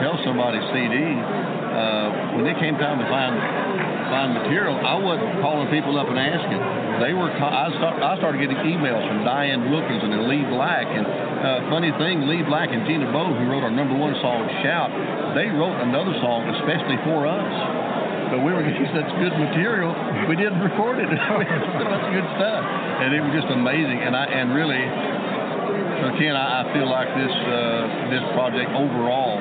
Tell Somebody CD, when it came time to find material, I wasn't calling people up and asking. I started getting emails from Diane Wilkinson and Lee Black. And funny thing, Lee Black and Gina Bowe, who wrote our #1 song, Shout, they wrote another song especially for us. But we were getting such good material, we didn't record it. We had so much good stuff, and it was just amazing. And really, Ken, I feel like this project overall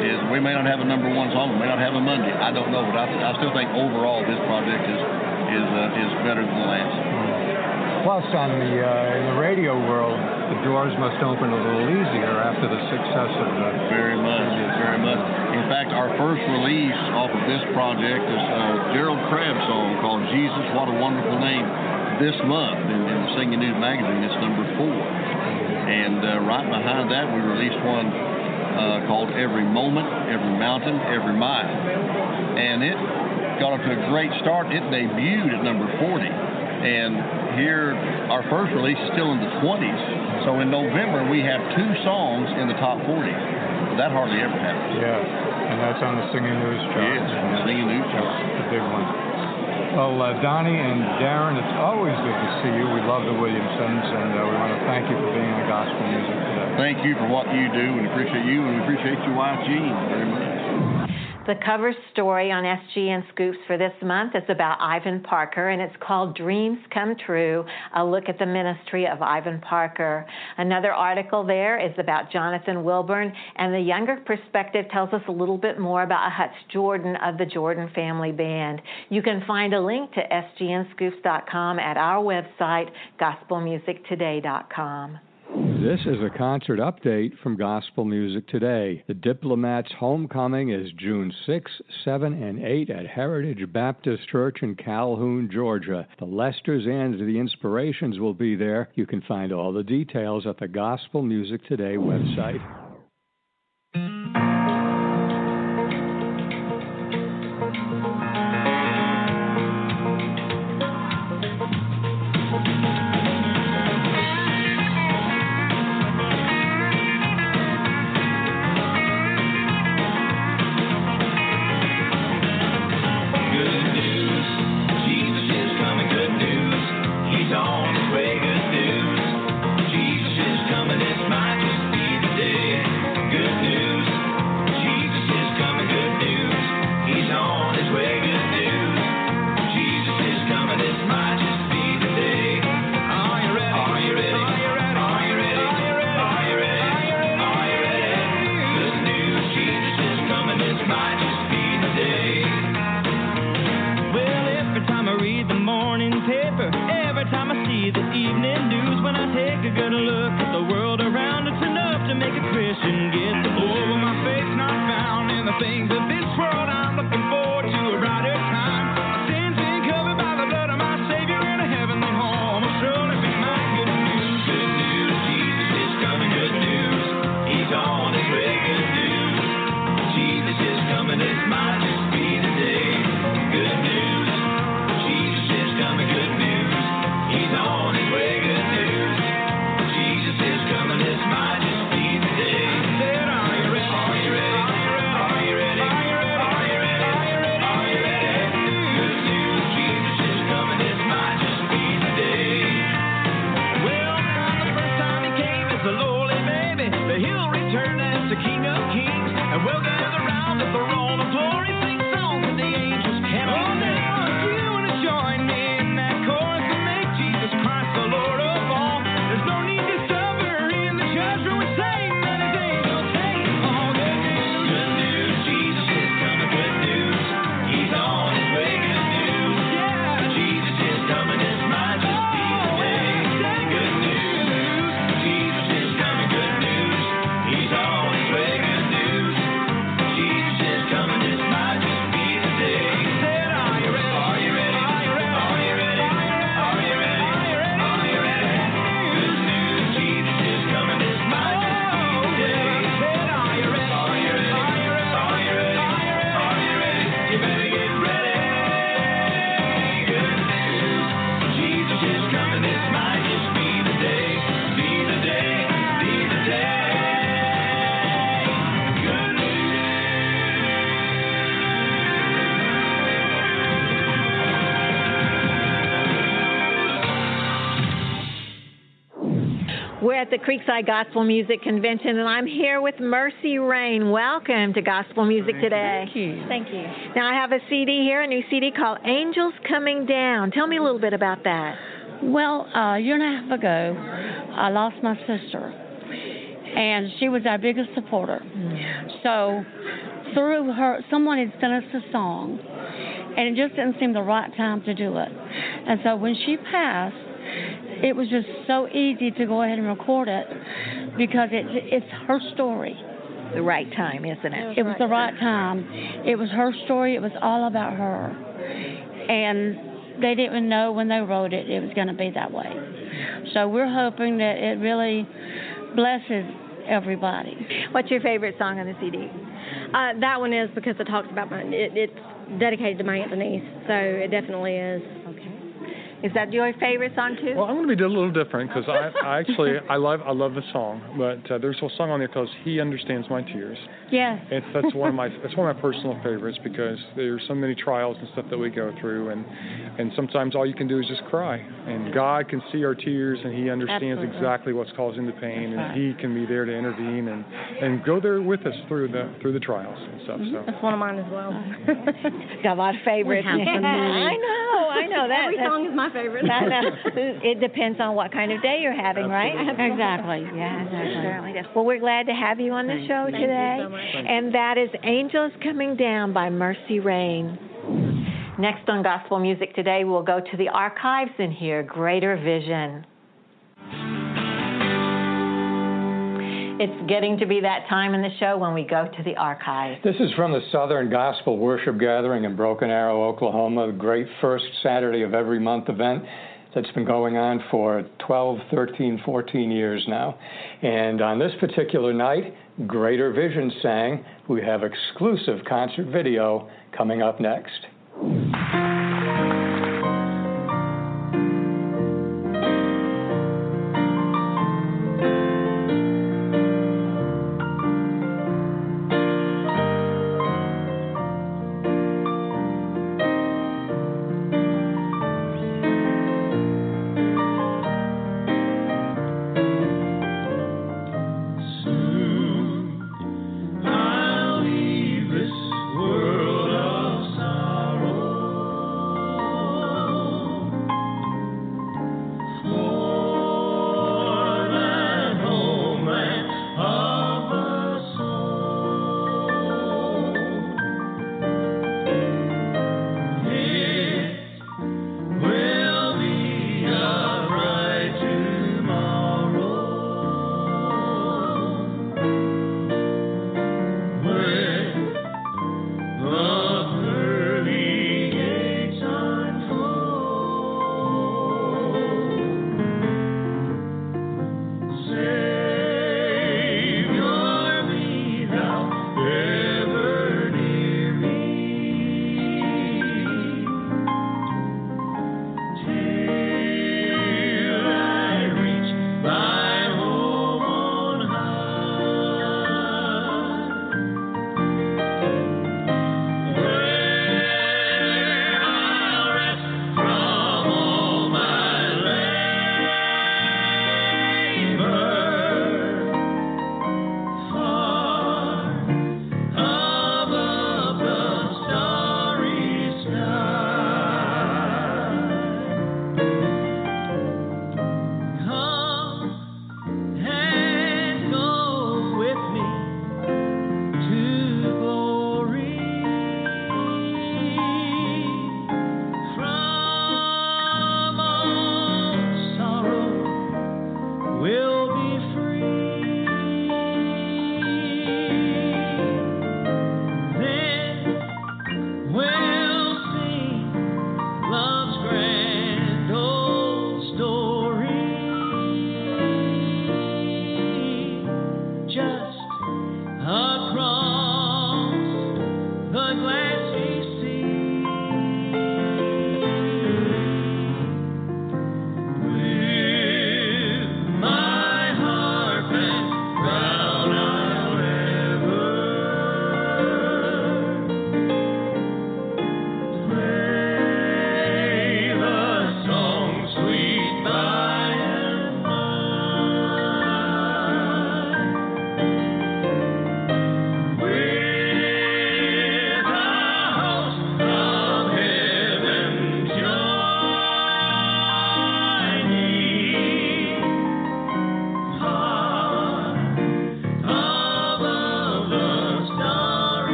is, we may not have a #1 song, we may not have a Monday, I don't know, but I still think overall this project is better than the last. Plus, in the radio world, the doors must open a little easier after the success of the... Very much. In fact, our first release off of this project is a Gerald Crabb song called Jesus, What a Wonderful Name, this month in the Singing News magazine. It's #4. And right behind that, we released one called Every Moment, Every Mountain, Every Mile. And it got off to a great start. It debuted at #40. And here, our first release is still in the 20s. So in November, we have 2 songs in the top 40. That hardly ever happens. Yeah, and that's on the Singing News chart. Yes, on the Singing News chart. The big one. Well, Donnie and Darren, it's always good to see you. We love the Williamsons, and we want to thank you for being on Gospel Music today. Thank you for what you do, and appreciate you, and we appreciate your wife, Jean, very much. The cover story on SGN Scoops for this month is about Ivan Parker, and it's called Dreams Come True, a look at the ministry of Ivan Parker. Another article there is about Jonathan Wilburn, and the younger perspective tells us a little bit more about Hutch Jordan of the Jordan Family Band. You can find a link to sgnscoops.com at our website, gospelmusictoday.com. This is a concert update from Gospel Music Today. The Diplomats' homecoming is June 6, 7, and 8 at Heritage Baptist Church in Calhoun, Georgia. The Lesters and the Inspirations will be there. You can find all the details at the Gospel Music Today website. at the Creekside Gospel Music Convention, and I'm here with Mercy Rain. Welcome to Gospel Music Today. Thank you. Thank you. Now, I have a CD here, a new CD called Angels Coming Down. Tell me a little bit about that. Well, a year and a half ago, I lost my sister, and she was our biggest supporter. So through her, someone had sent us a song, and it just didn't seem the right time to do it. And so when she passed, it was just so easy to go ahead and record it because it's her story. The right time, isn't it? It was the right time. It was her story. It was all about her. And they didn't even know when they wrote it was going to be that way. So we're hoping that it really blesses everybody. What's your favorite song on the CD? That one is because it talks about it's dedicated to my Aunt Denise, so it definitely is. Okay. Is that your favorite song too? Well, I'm going to be a little different because I love the song, but there's a song on there called "He Understands My Tears." Yes. That's one of my personal favorites because there's so many trials and stuff that we go through, and sometimes all you can do is just cry, and God can see our tears, and He understands exactly what's causing the pain, and He can be there to intervene and go there with us through the trials and stuff. So that's one of mine as well. Got a lot of favorites. I know that. Every song is my favorite. I know. It depends on what kind of day you're having, right? Exactly. Yeah, certainly does. Well, we're glad to have you on the show today. Thank you so much. And that is Angels Coming Down by Mercy Rain. Next on Gospel Music Today, we'll go to the archives and hear Greater Vision. It's getting to be that time in the show when we go to the archives. This is from the Southern Gospel Worship Gathering in Broken Arrow, Oklahoma, the great first Saturday of every month event that's been going on for 12, 13, 14 years now. And on this particular night, Greater Vision sang. We have exclusive concert video coming up next. I'll leave this world of sorrow.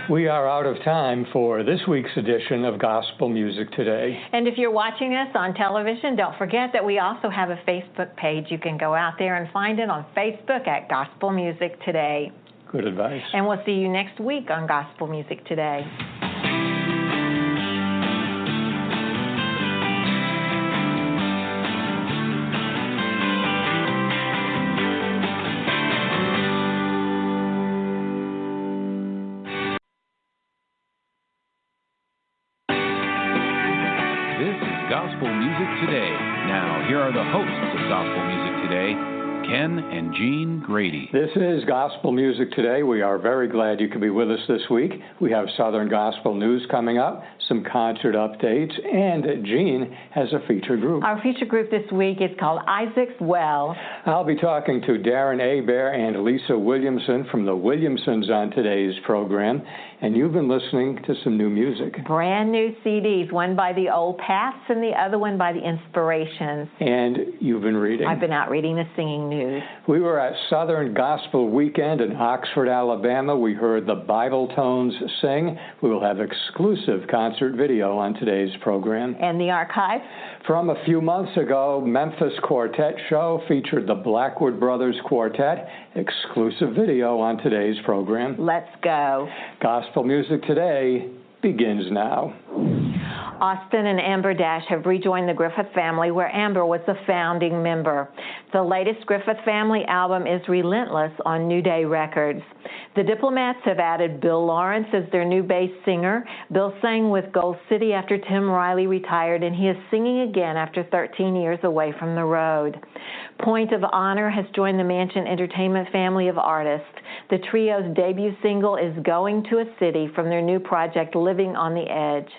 We are out of time for this week's edition of Gospel Music Today. And if you're watching us on television, don't forget that we also have a Facebook page. You can go out there and find it on Facebook at Gospel Music Today. Good advice. And we'll see you next week on Gospel Music Today. Gospel Music Today. Now, here are the hosts of Gospel Music Today, Ken and Jean Grady. This is Gospel Music Today. We are very glad you could be with us this week. We have Southern Gospel News coming up, some concert updates, and Jean has a feature group. Our feature group this week is called Isaac's Well. I'll be talking to Darren Hebert and Lisa Williamson from the Williamsons on today's program, and you've been listening to some new music. Brand new CDs, one by the Old Paths and the other one by the Inspirations. And you've been reading. I've been out reading the singing news. We were at Southern Gospel Weekend in Oxford, Alabama. We heard the Bible Tones sing. We will have exclusive concert video on today's program. And the archive? From a few months ago, Memphis Quartet Show featured the Blackwoods Brothers Quartet. Exclusive video on today's program. Let's go. Gospel Music Today begins now. Austin and Amber Dash have rejoined the Griffith family, where Amber was a founding member. The latest Griffith family album is Relentless on New Day Records. The Diplomats have added Bill Lawrence as their new bass singer. Bill sang with Gold City after Tim Riley retired, and he is singing again after 13 years away from the road. Point of Honor has joined the Mansion Entertainment family of artists. The trio's debut single is Going to a City from their new project, Living on the Edge.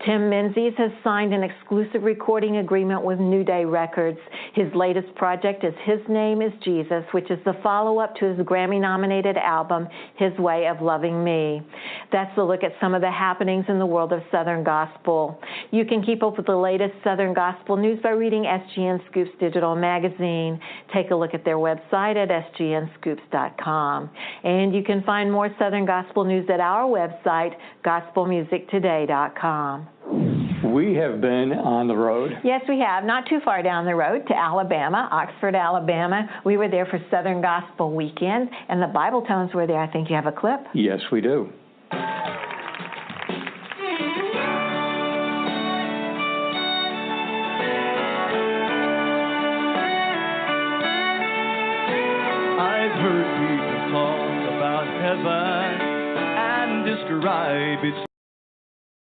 Tim Menzies has signed an exclusive recording agreement with New Day Records. His latest project is His Name is Jesus, which is the follow-up to his Grammy-nominated album, His Way of Loving Me. That's a look at some of the happenings in the world of Southern Gospel. You can keep up with the latest Southern Gospel news by reading SGN Scoops Digital Magazine. Take a look at their website at sgnscoops.com. And you can find more Southern Gospel news at our website, gospelmusictoday.com. We have been on the road. Yes, we have. Not too far down the road to Alabama, Oxford, Alabama. We were there for Southern Gospel Weekend, and the Bible Tones were there. I think you have a clip. Yes, we do. I've heard people talk about heaven and describe its